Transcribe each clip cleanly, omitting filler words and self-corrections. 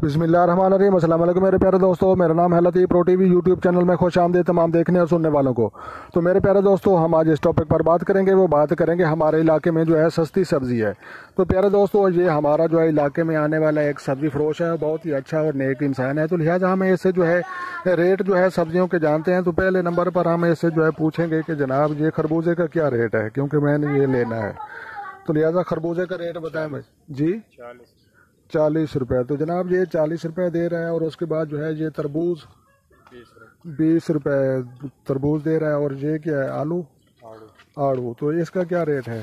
बिस्मिल्लाहिर्रहमानिर्रहीम। अस्सलाम वालेकुम मेरे प्यारे दोस्तों, मेरा नाम है लतीफ़। प्रो टीवी यूट्यूब चैनल में खुश आमदीद तमाम देखने और सुनने वालों को। तो मेरे प्यारे दोस्तों, हम आज इस टॉपिक पर बात करेंगे। वो बात करेंगे हमारे इलाके में जो है सस्ती सब्ज़ी है। तो प्यारे दोस्तों, ये हमारा जो है इलाके में आने वाला एक सब्ज़ी फरोश है, बहुत ही अच्छा और नेक इंसान है। तो लिहाजा हमें इससे जो है रेट जो है सब्जियों के जानते हैं। तो पहले नंबर पर हम इससे जो है पूछेंगे कि जनाब ये खरबूजे का क्या रेट है, क्योंकि मैंने ये लेना है। तो लिहाजा खरबूजे का रेट बताएं भाई जी। 40 रुपये। तो जनाब ये 40 रुपये दे रहा है। और उसके बाद जो है ये तरबूज 20 रुपये तरबूज दे रहा है। और ये क्या है, आलू आड़ू। तो इसका क्या रेट है?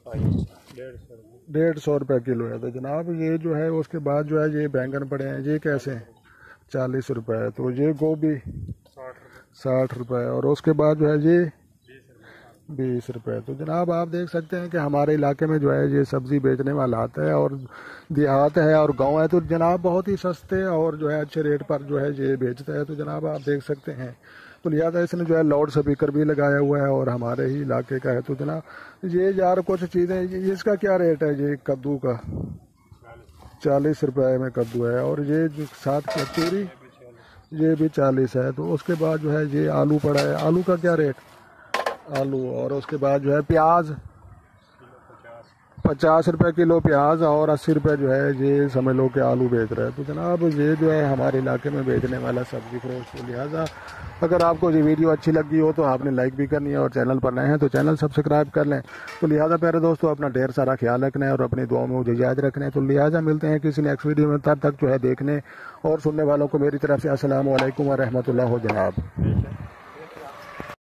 150 रुपये किलो है। तो जनाब ये जो है उसके बाद जो है ये बैंगन पड़े हैं, ये कैसे हैं? 40 रुपये। तो ये गोभी 60 रुपये। और उसके बाद जो है ये 20 रुपये। तो जनाब आप देख सकते हैं कि हमारे इलाके में जो है ये सब्ज़ी बेचने वाला आता है, और देहात है और गांव है। तो जनाब बहुत ही सस्ते और जो है अच्छे रेट पर जो है ये बेचता है। तो जनाब आप देख सकते हैं। तो लिहाजा इसने जो है लाउड स्पीकर भी लगाया हुआ है और हमारे ही इलाके का है। तो जनाब ये यार कुछ चीज़ें, इसका क्या रेट है? ये कद्दू का 40 रुपये में कद्दू है। और ये जो 60 की चूरी ये भी 40 है। तो उसके बाद जो है ये आलू पड़ा है। आलू का क्या रेट? आलू। और उसके बाद जो है प्याज 50 रुपये किलो प्याज। और 80 रुपये जो है ये समझ लो कि आलू बेच रहा है। तो जनाब ये जो है हमारे इलाके में बेचने वाला सब्जी फरोश। तो लिहाजा अगर आपको ये वीडियो अच्छी लगी हो तो आपने लाइक भी करनी है, और चैनल पर नए हैं तो चैनल सब्सक्राइब कर लें। तो लिहाजा प्यारे दोस्तों, अपना ढेर सारा ख्याल रखना है और अपनी दुआओं में मुझे याद रखना है। तो लिहाजा मिलते हैं किसी नेक्स्ट वीडियो में। तब तक जो है देखने और सुनने वालों को मेरी तरफ से अस्सलाम वालेकुम व रहमतुल्लाह हो जनाब।